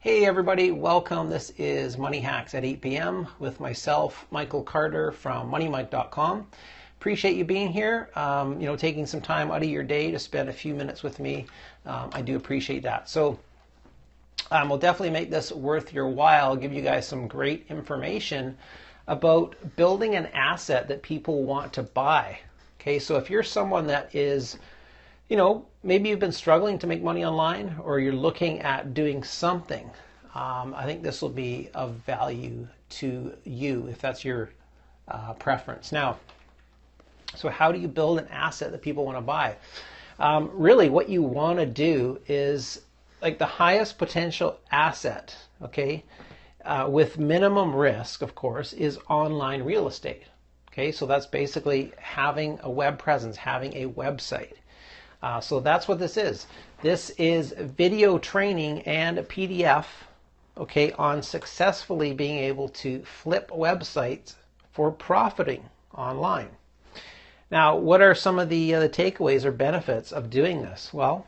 Hey everybody, welcome. This is Money Hacks at 8 p.m. with myself, Michael Carter from moneymike.com. Appreciate you being here, taking some time out of your day to spend a few minutes with me. I do appreciate that. So we'll definitely make this worth your while, give you guys some great information about building an asset that people want to buy. Okay, so if you're someone that is maybe you've been struggling to make money online, or you're looking at doing something. I think this will be of value to you if that's your preference. Now, so how do you build an asset that people want to buy? Really, what you want to do is like the highest potential asset, okay, with minimum risk, of course, is online real estate. Okay, so that's basically having a web presence, having a website. So that's what this is. This is video training and a PDF, okay, on successfully being able to flip websites for profiting online. Now, what are some of the takeaways or benefits of doing this? Well,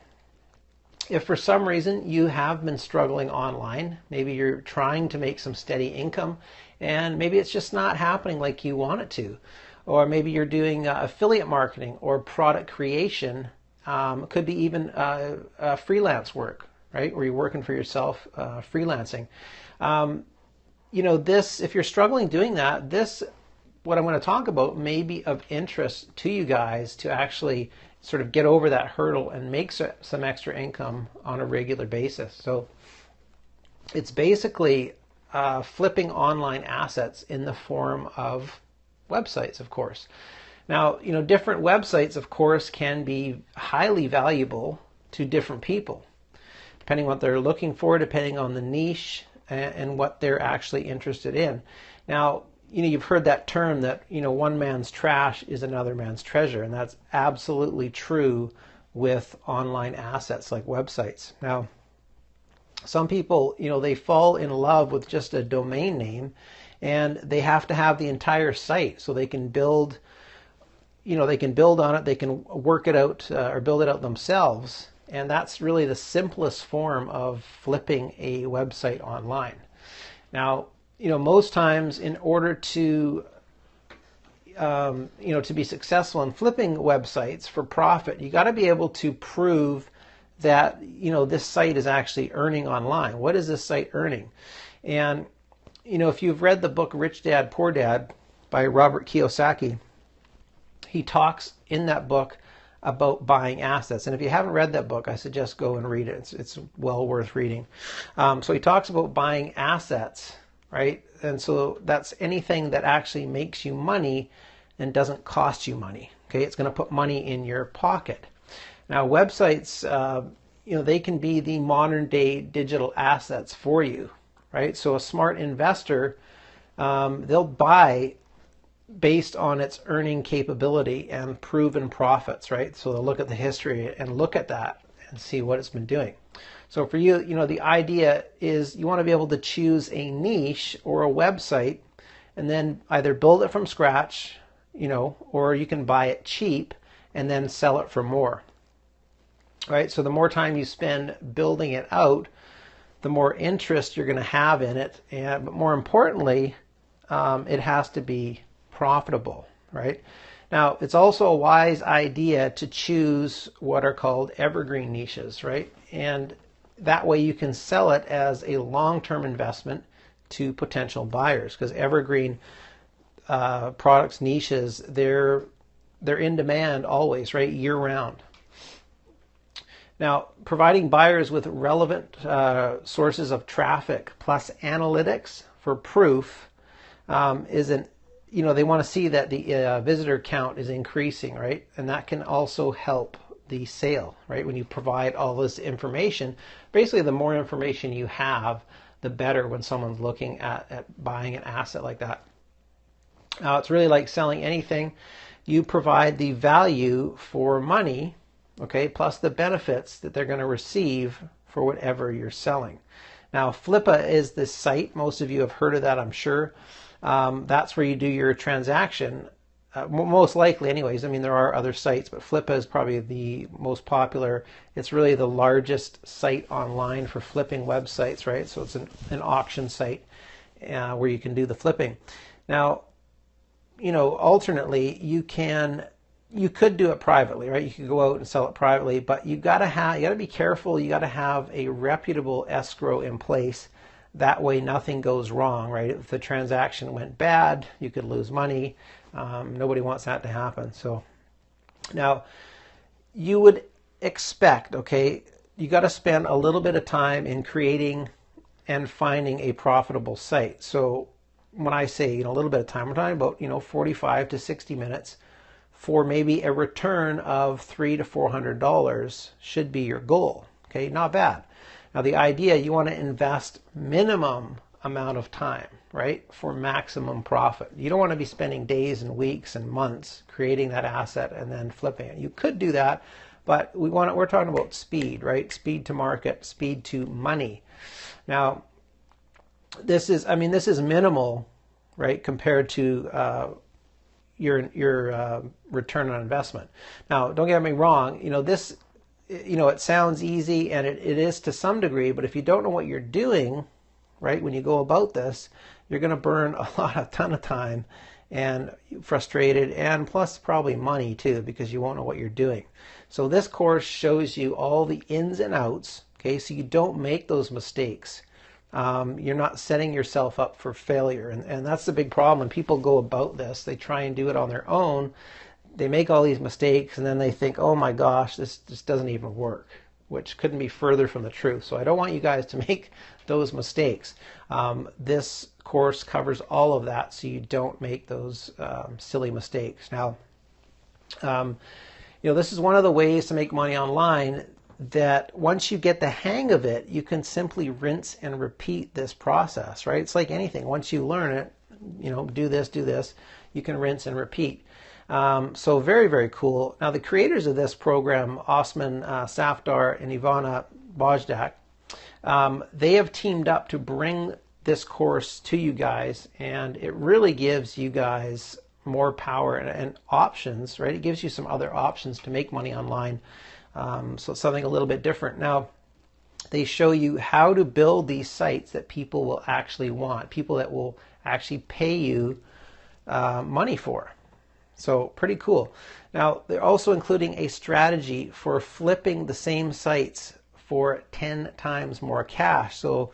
if for some reason you have been struggling online, maybe you're trying to make some steady income, and maybe it's just not happening like you want it to, or maybe you're doing affiliate marketing or product creation. Could be even freelance work, right? Where you're working for yourself, freelancing. If you're struggling doing that, what I'm going to talk about may be of interest to you guys to actually sort of get over that hurdle and make some extra income on a regular basis. So it's basically flipping online assets in the form of websites, of course. Now, different websites, of course, can be highly valuable to different people, depending on what they're looking for, depending on the niche and what they're actually interested in. Now, you've heard that term that, one man's trash is another man's treasure, and that's absolutely true with online assets like websites. Now, some people, they fall in love with just a domain name, and they have to have the entire site so they can build on it, they can work it out or build it out themselves. And that's really the simplest form of flipping a website online. Now, most times in order to, to be successful in flipping websites for profit, you got to be able to prove that, this site is actually earning online. What is this site earning? And, if you've read the book Rich Dad, Poor Dad by Robert Kiyosaki, he talks in that book about buying assets. And if you haven't read that book, I suggest go and read it. It's well worth reading. So he talks about buying assets, right? And so that's anything that actually makes you money and doesn't cost you money. Okay, it's going to put money in your pocket. Now, websites, they can be the modern day digital assets for you, right? So a smart investor, they'll buy based on its earning capability and proven profits, right? So they'll look at the history and look at that and see what it's been doing. So for you, the idea is you want to be able to choose a niche or a website and then either build it from scratch, or you can buy it cheap and then sell it for more, right? So the more time you spend building it out, the more interest you're going to have in it. But more importantly, it has to be profitable, right? Now, it's also a wise idea to choose what are called evergreen niches, right? And that way you can sell it as a long-term investment to potential buyers, because evergreen products, niches, they're in demand always, right? Year-round. Now, providing buyers with relevant sources of traffic plus analytics for proof they want to see that the visitor count is increasing, right? And that can also help the sale, right? When you provide all this information, basically the more information you have, the better when someone's looking at buying an asset like that. Now, it's really like selling anything. You provide the value for money, okay, plus the benefits that they're going to receive for whatever you're selling. Now, Flippa is this site. Most of you have heard of that, I'm sure. That's where you do your transaction most likely anyways. I mean, there are other sites, but Flip is probably the most popular. It's really the largest site online for flipping websites, right? So it's an auction site where you can do the flipping. Now, alternately, you could do it privately, right? You could go out and sell it privately, but you got to be careful. You got to have a reputable escrow in place. That way nothing goes wrong, right? If the transaction went bad, you could lose money. Nobody wants that to happen. So now you would expect, okay, you got to spend a little bit of time in creating and finding a profitable site. So when I say, a little bit of time, we're talking about, 45 to 60 minutes for maybe a return of $300 to $400 should be your goal. Okay, not bad. Now the idea, you want to invest minimum amount of time, right, for maximum profit. You don't want to be spending days and weeks and months creating that asset and then flipping it. You could do that, but we're talking about speed, right? Speed to market, speed to money. Now, this is minimal, right, compared to your return on investment. Now, don't get me wrong, this, it sounds easy, and it is to some degree, but if you don't know what you're doing, right, when you go about this, you're going to burn a ton of time and frustrated, and plus probably money too, because you won't know what you're doing. So this course shows you all the ins and outs, okay, so you don't make those mistakes. You're not setting yourself up for failure, and that's the big problem. When people go about this, they try and do it on their own. They make all these mistakes, and then they think, oh my gosh, this just doesn't even work, which couldn't be further from the truth. So I don't want you guys to make those mistakes. This course covers all of that, so you don't make those silly mistakes. Now, this is one of the ways to make money online that once you get the hang of it, you can simply rinse and repeat this process, right? It's like anything. Once you learn it, do this, you can rinse and repeat. So very, very cool. Now, the creators of this program, Osman, Safdar, and Ivana Bosnjak, they have teamed up to bring this course to you guys, and it really gives you guys more power and options, right? It gives you some other options to make money online. So it's something a little bit different. Now, they show you how to build these sites that people will actually want, people that will actually pay you money for. So pretty cool. Now, they're also including a strategy for flipping the same sites for 10 times more cash. So,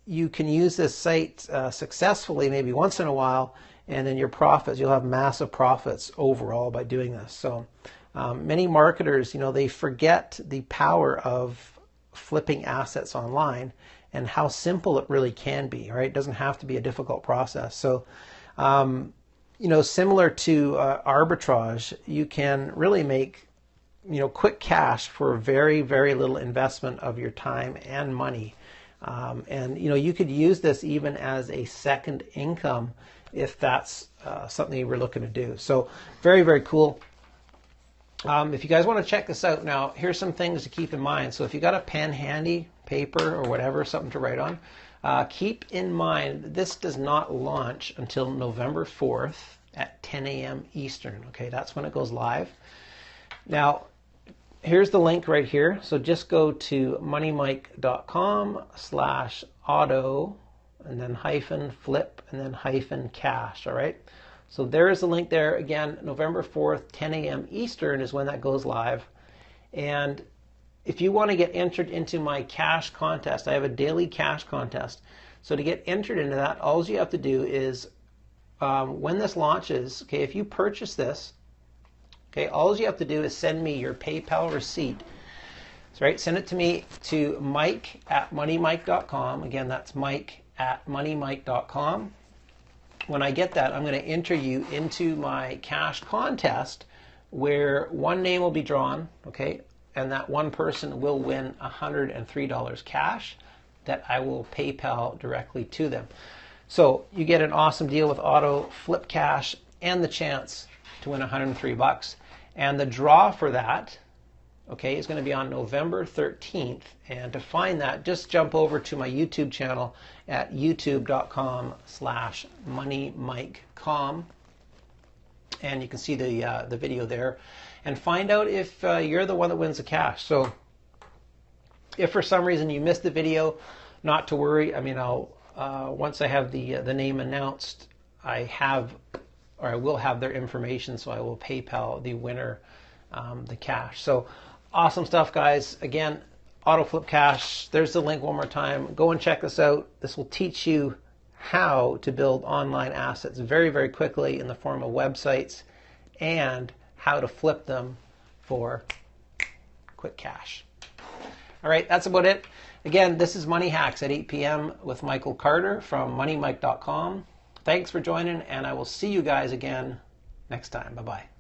you can use this site successfully maybe once in a while, and then your profits, you'll have massive profits overall by doing this. So many marketers, they forget the power of flipping assets online and how simple it really can be, right? It doesn't have to be a difficult process. So, similar to arbitrage, you can really make, quick cash for very, very little investment of your time and money. And you could use this even as a second income if that's something you were looking to do. So very, very cool. If you guys want to check this out, now here's some things to keep in mind. So if you got a pen handy, paper or whatever, something to write on, keep in mind this does not launch until November 4th at 10 a.m. Eastern. Okay, that's when it goes live. Now, here's the link right here. So just go to moneymike.com/auto and then -flip and then -cash. All right. So there is the link there. Again, November 4th, 10 a.m. Eastern is when that goes live. And if you want to get entered into my cash contest, I have a daily cash contest. So to get entered into that, all you have to do is, when this launches, okay, if you purchase this, okay, all you have to do is send me your PayPal receipt. So, right, send it to me to mike@moneymike.com. Again, that's mike@moneymike.com. When I get that, I'm going to enter you into my cash contest where one name will be drawn, okay, and that one person will win $103 cash that I will PayPal directly to them. So you get an awesome deal with Auto, Flip Cash, and the chance to win $103. And the draw for that, okay, is going to be on November 13th. And to find that, just jump over to my YouTube channel at youtube.com/moneymikecom. and you can see the video there, and find out if you're the one that wins the cash. So if for some reason you missed the video, not to worry. I mean, I'll once I have the name announced, I will have their information, so I will PayPal the winner the cash. So awesome stuff, guys. Again, Auto Flip Cash. There's the link one more time. Go and check this out. This will teach you how to build online assets very, very quickly in the form of websites, and how to flip them for quick cash. All right, that's about it. Again, this is Money Hacks at 8 p.m. with Michael Carter from moneymike.com. Thanks for joining, and I will see you guys again next time. Bye-bye.